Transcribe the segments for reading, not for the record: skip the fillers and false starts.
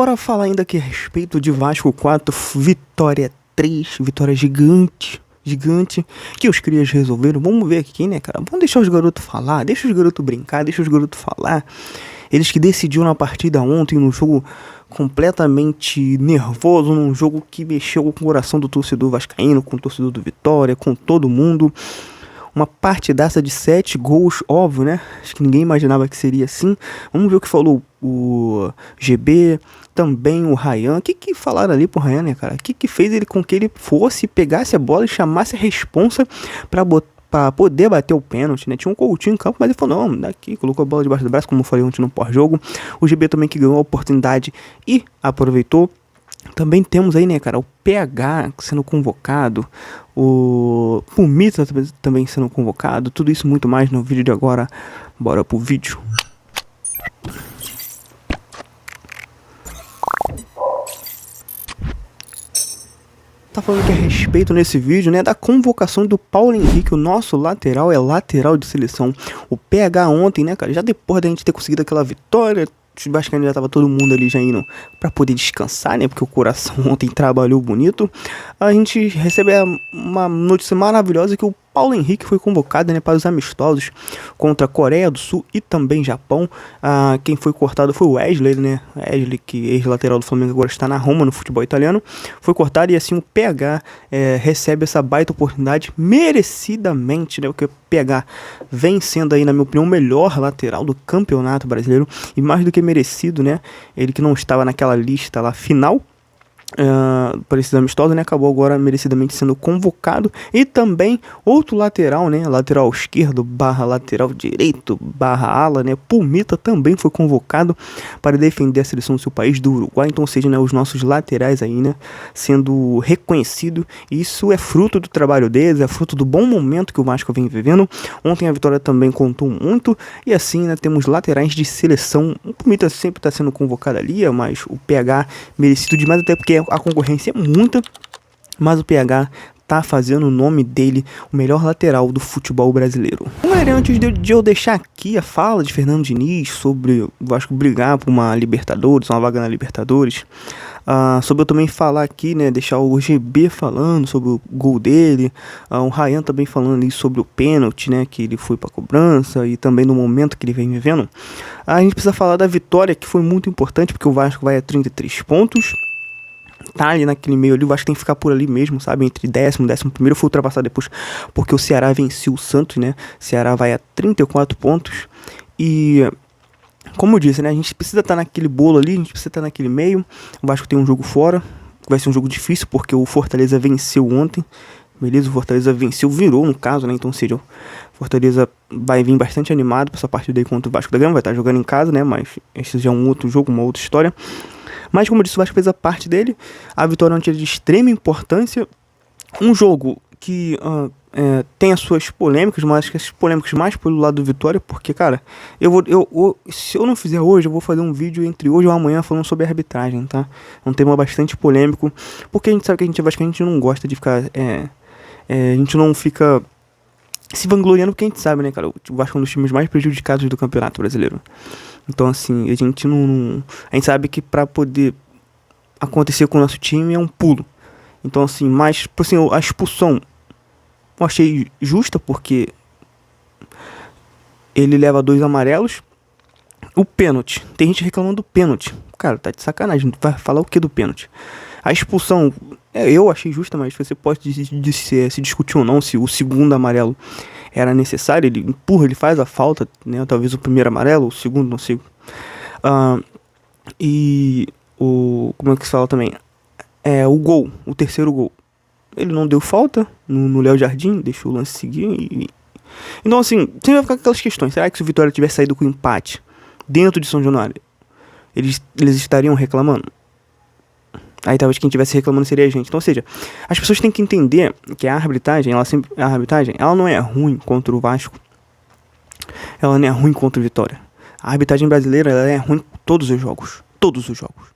Bora falar ainda aqui a respeito de Vasco 4, Vitória 3, vitória gigante, que os crias resolveram. Vamos ver aqui, né, cara? Vamos deixar os garotos falar, deixa os garotos brincar, deixa os garotos falar. Eles que decidiram na partida ontem, num jogo completamente nervoso, num jogo que mexeu com o coração do torcedor vascaíno, com o torcedor do Vitória, com todo mundo. Uma partidaça de 7 gols, óbvio, né? Acho que ninguém imaginava que seria assim. Vamos ver o que falou o GB, também o Ryan. O que falaram ali pro Ryan, né, cara? O que fez ele com que ele fosse, pegasse a bola e chamasse a responsa pra poder bater o pênalti, né? Tinha um Coutinho em campo, mas ele falou, não, daqui, colocou a bola debaixo do braço, como eu falei ontem no pós-jogo. O GB também que ganhou a oportunidade e aproveitou. Também temos aí, né, cara, o PH sendo convocado, o Pumita também sendo convocado, tudo isso muito mais no vídeo de agora. Bora pro vídeo. Tá falando que a respeito nesse vídeo, né, da convocação do Paulo Henrique, o nosso lateral, é lateral de seleção. O PH ontem, né, cara, já depois da gente ter conseguido aquela vitória, basicamente já tava todo mundo ali já indo pra poder descansar, né, porque o coração ontem trabalhou bonito. A gente recebe uma notícia maravilhosa que o Paulo Henrique foi convocado, né, para os amistosos contra a Coreia do Sul e também Japão. Quem foi cortado foi o Wesley, né? Wesley, que ex-lateral do Flamengo, agora está na Roma, no futebol italiano. Foi cortado e assim o PH recebe essa baita oportunidade merecidamente, né? Porque o PH vem sendo aí, na minha opinião, o melhor lateral do campeonato brasileiro e mais do que merecido, né? Ele que não estava naquela lista lá final para esses amistosos, né, acabou agora merecidamente sendo convocado. E também outro lateral, né, lateral esquerdo barra lateral direito barra ala, né, Pumita também foi convocado para defender a seleção do seu país, do Uruguai. Então, ou seja, né, os nossos laterais aí, né, sendo reconhecido. Isso é fruto do trabalho deles, é fruto do bom momento que o Vasco vem vivendo. Ontem a vitória também contou muito e assim, né, temos laterais de seleção. O Pumita sempre está sendo convocado ali, mas o PH merecido demais, até porque a concorrência é muita, mas o PH tá fazendo o nome dele o melhor lateral do futebol brasileiro. Galera, antes de eu deixar aqui a fala de Fernando Diniz sobre o Vasco brigar por uma Libertadores, uma vaga na Libertadores, sobre eu também falar aqui, né, deixar o GB falando sobre o gol dele, o Ryan também falando ali sobre o pênalti, né, que ele foi para cobrança e também no momento que ele vem vivendo. A gente precisa falar da vitória, que foi muito importante, porque o Vasco vai a 33 pontos. Tá ali naquele meio ali, o Vasco tem que ficar por ali mesmo, sabe? Entre 10º e 11º, foi ultrapassado depois, porque o Ceará venceu o Santos, né? O Ceará vai a 34 pontos. E, como eu disse, né? A gente precisa estar naquele bolo ali, a gente precisa estar naquele meio. O Vasco tem um jogo fora, vai ser um jogo difícil, porque o Fortaleza venceu ontem. Beleza? O Fortaleza venceu, virou no caso, né? Então, ou seja, o Fortaleza vai vir bastante animado pra essa partida aí contra o Vasco da Gama, vai estar jogando em casa, né? Mas esse já é um outro jogo, uma outra história. Mas como eu disse, o Vasco fez a parte dele. A vitória é de extrema importância. Um jogo que tem as suas polêmicas, mas acho que as polêmicas mais pelo lado do Vitória, porque, cara, se eu não fizer hoje, eu vou fazer um vídeo entre hoje ou amanhã falando sobre a arbitragem, tá? É um tema bastante polêmico, porque a gente sabe que a gente é vascaíno, a gente não gosta de ficar... a gente não fica se vangloriando, porque a gente sabe, né, cara, o Vasco é um dos times mais prejudicados do Campeonato Brasileiro. Então, assim, a gente a gente sabe que pra poder acontecer com o nosso time é um pulo. Então, assim, mas, assim, a expulsão eu achei justa, porque ele leva 2 amarelos. O pênalti, tem gente reclamando do pênalti. Cara, tá de sacanagem, vai falar o que do pênalti? A expulsão, eu achei justa, mas você pode se discutir ou não se o segundo amarelo era necessário. Ele empurra, ele faz a falta, né? Talvez o primeiro amarelo, o segundo, não sei. E como é que se fala também? O gol, o terceiro gol. Ele não deu falta no Léo Jardim, deixou o lance seguir. Então, assim, sempre vai ficar com aquelas questões. Será que se o Vitória tivesse saído com empate dentro de São Januário, eles estariam reclamando? Aí talvez quem estivesse reclamando seria a gente. Então, ou seja, as pessoas têm que entender que a arbitragem, ela não é ruim contra o Vasco. Ela não é ruim contra o Vitória. A arbitragem brasileira, ela é ruim em todos os jogos. Todos os jogos.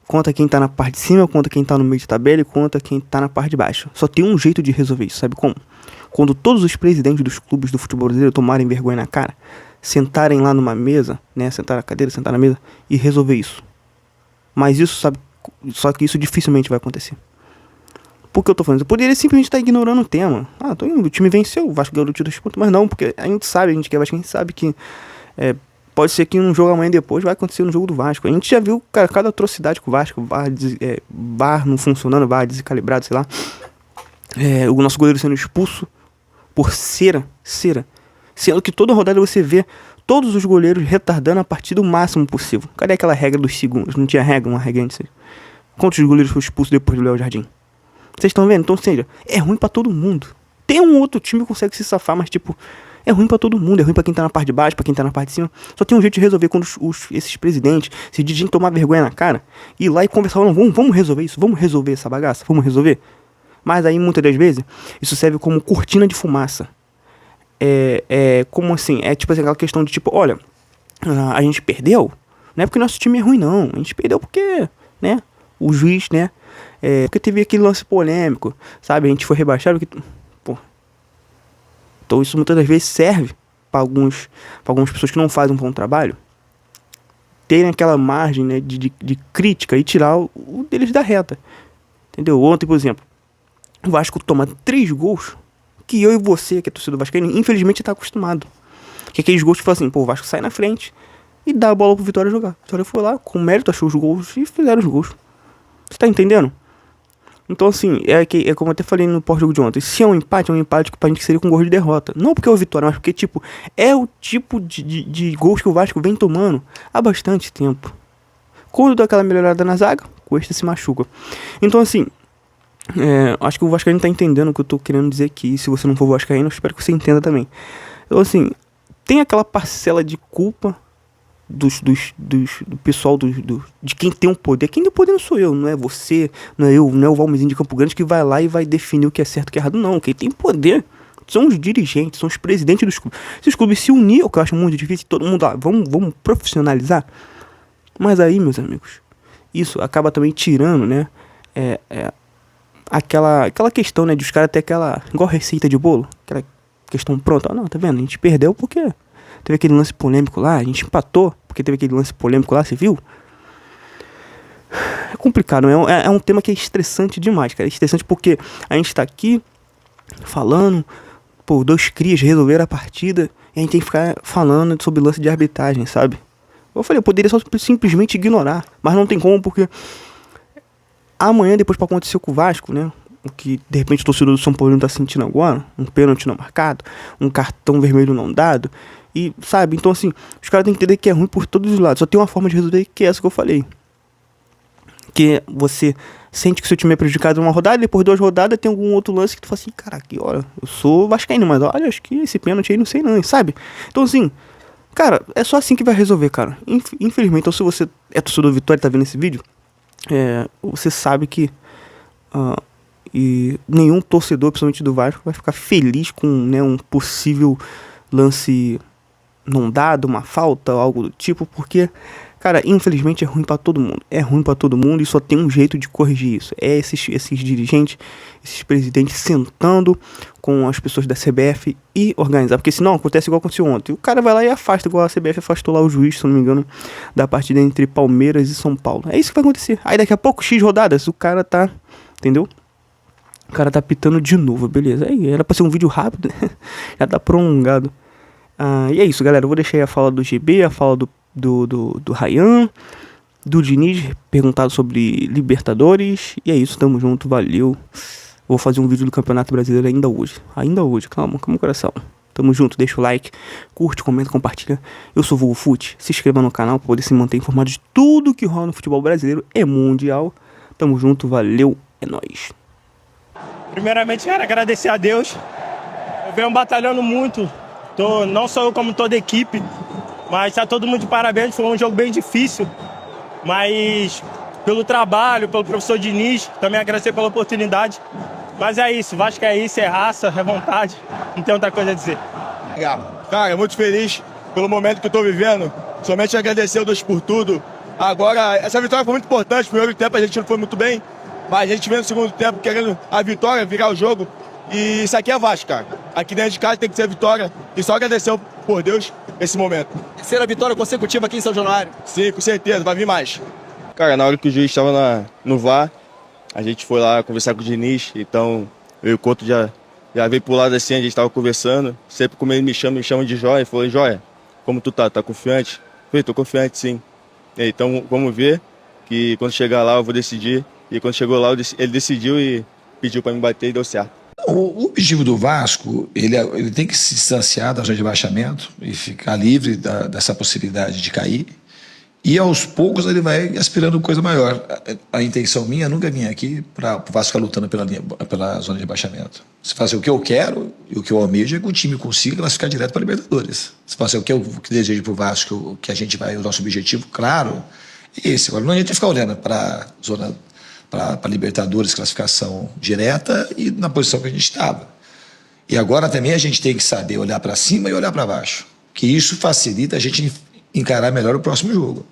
Conta quem tá na parte de cima, conta quem tá no meio de tabela e conta quem tá na parte de baixo. Só tem um jeito de resolver isso, sabe como? Quando todos os presidentes dos clubes do futebol brasileiro tomarem vergonha na cara, sentarem lá numa mesa, né, sentar na cadeira, sentar na mesa e resolver isso. Mas isso, sabe, só que isso dificilmente vai acontecer. Por que eu tô falando? Eu poderia simplesmente estar ignorando o tema. Ah, o time venceu, o Vasco ganhou o título, mas não, porque a gente sabe, a gente que é Vasco, a gente sabe que pode ser que um jogo amanhã depois vai acontecer no jogo do Vasco. A gente já viu, cara, cada atrocidade com o Vasco, VAR não funcionando, VAR descalibrado, sei lá. O nosso goleiro sendo expulso por cera. Sendo que toda rodada você vê todos os goleiros retardando a partida o máximo possível. Cadê aquela regra dos segundos? Não tinha regra, uma regra antes. Quantos goleiros foram expulsos depois do Léo Jardim? Vocês estão vendo? Então, ou seja, é ruim pra todo mundo. Tem um outro time que consegue se safar, mas tipo, é ruim pra todo mundo. É ruim pra quem tá na parte de baixo, pra quem tá na parte de cima. Só tem um jeito de resolver quando esses presidentes se dirigem tomar vergonha na cara, ir lá e conversar, não, vamos resolver isso, vamos resolver essa bagaça, vamos resolver. Mas aí, muitas das vezes, isso serve como cortina de fumaça. Como assim? É tipo assim, aquela questão de tipo, olha, a gente perdeu, não é porque nosso time é ruim, não. A gente perdeu porque, né, o juiz, né, porque teve aquele lance polêmico, sabe? A gente foi rebaixado. Pô. Então isso muitas das vezes serve para algumas pessoas que não fazem um bom trabalho terem aquela margem, né, de crítica e tirar o deles da reta. Entendeu? Ontem, por exemplo, o Vasco toma 3 gols que eu e você, que é torcedor vascaíno, infelizmente tá acostumado. Que é aqueles gols que falam assim, pô, o Vasco sai na frente e dá a bola pro Vitória jogar. O Vitória foi lá, com mérito, achou os gols e fizeram os gols. Você tá entendendo? Então, assim, é como eu até falei no pós-jogo de ontem. Se é um empate que pra gente seria com gol de derrota. Não porque é o Vitória, mas porque, tipo, é o tipo de gols que o Vasco vem tomando há bastante tempo. Quando dá aquela melhorada na zaga, o Cuesta se machuca. Então, assim, acho que o Vascaíno tá entendendo o que eu tô querendo dizer aqui. Se você não for Vascaíno, eu espero que você entenda também. Então, assim, tem aquela parcela de culpa do pessoal, de quem tem o poder. Quem tem o poder não sou eu, não é você, não é eu, não é o Valmezinho de Campo Grande que vai lá e vai definir o que é certo e o que é errado, não. Quem tem poder são os dirigentes, são os presidentes dos clubes. Se os clubes se unirem, o que eu acho muito difícil, todo mundo lá, vamos profissionalizar. Mas aí, meus amigos, isso acaba também tirando, né, aquela questão, né, de os caras ter aquela, igual receita de bolo, aquela questão pronta. Não, tá vendo, a gente perdeu porque teve aquele lance polêmico lá, a gente empatou porque teve aquele lance polêmico lá, você viu? É complicado, é um tema que é estressante demais, cara. É estressante porque a gente tá aqui falando, pô, 2 crias resolveram a partida e a gente tem que ficar falando sobre lance de arbitragem, sabe? Eu falei, eu poderia só simplesmente ignorar, mas não tem como, porque amanhã, depois pra acontecer com o Vasco, né, o que de repente o torcedor do São Paulo não tá sentindo agora, um pênalti não marcado, um cartão vermelho não dado, e sabe, então assim, os caras têm que entender que é ruim por todos os lados. Só tem uma forma de resolver, que é essa que eu falei, que você sente que seu time é prejudicado numa rodada, depois 2 rodadas tem algum outro lance que tu fala assim, caraca, olha, eu sou vascaíno, mas olha, acho que esse pênalti aí não sei não, sabe? Então assim, cara, é só assim que vai resolver, cara. Infelizmente, então se você é torcedor do Vitória e tá vendo esse vídeo, você sabe que e nenhum torcedor, principalmente do Vasco, vai ficar feliz com, né, um possível lance não dado, uma falta, algo do tipo, porque, cara, infelizmente é ruim pra todo mundo. É ruim pra todo mundo e só tem um jeito de corrigir isso. É esses dirigentes, esses presidentes sentando com as pessoas da CBF e organizar. Porque senão acontece igual aconteceu ontem. O cara vai lá e afasta, igual a CBF afastou lá o juiz, se não me engano, da partida entre Palmeiras e São Paulo. É isso que vai acontecer. Aí daqui a pouco, X rodadas, o cara tá, entendeu? O cara tá pitando de novo, beleza. Aí era pra ser um vídeo rápido, já tá prolongado. E é isso, galera. Eu vou deixar aí a fala do GB, a fala do Ryan, do Diniz, perguntado sobre Libertadores. E é isso, tamo junto, valeu. Vou fazer um vídeo do Campeonato Brasileiro ainda hoje. Calma, coração. Tamo junto, deixa o like, curte, comenta, compartilha. Eu sou o Vulgo Fute, se inscreva no canal pra poder se manter informado de tudo que rola no futebol brasileiro e mundial. Tamo junto, valeu, é nóis. Primeiramente, quero agradecer a Deus. Eu venho batalhando muito. Não só eu, como toda a equipe, mas tá todo mundo de parabéns. Foi um jogo bem difícil, mas pelo trabalho, pelo professor Diniz, também agradecer pela oportunidade. Mas é isso, Vasco é isso, é raça, é vontade, não tem outra coisa a dizer. Legal. Cara, muito feliz pelo momento que eu tô vivendo, somente agradecer o Deus por tudo. Agora, essa vitória foi muito importante. No primeiro tempo a gente não foi muito bem, mas a gente vem no segundo tempo querendo a vitória, virar o jogo. E isso aqui é Vasco, cara. Aqui dentro de casa tem que ser vitória. E só agradecer por Deus esse momento. Terceira vitória consecutiva aqui em São Januário. Sim, com certeza, vai vir mais. Cara, na hora que o juiz estava no VAR, a gente foi lá conversar com o Diniz, então eu e o Couto já veio pro lado assim, a gente estava conversando, sempre como ele me chama de Joia, ele falou, Joia, como tu tá confiante? Eu falei, tô confiante sim. Então vamos ver que quando chegar lá eu vou decidir, e quando chegou lá ele decidiu e pediu para me bater e deu certo. O objetivo do Vasco, ele tem que se distanciar da zona de rebaixamento e ficar livre dessa possibilidade de cair. E aos poucos ele vai aspirando coisa maior. A intenção minha nunca vinha aqui para o Vasco ficar lutando pela zona de rebaixamento. Se fazer o que eu quero e o que eu almejo é que o time consiga classificar direto para a Libertadores. Se fazer o que eu desejo para o Vasco, que a gente vai, o nosso objetivo, claro, é esse. Agora não adianta ficar olhando para zona, para Libertadores, classificação direta e na posição que a gente estava. E agora também a gente tem que saber olhar para cima e olhar para baixo, que isso facilita a gente encarar melhor o próximo jogo.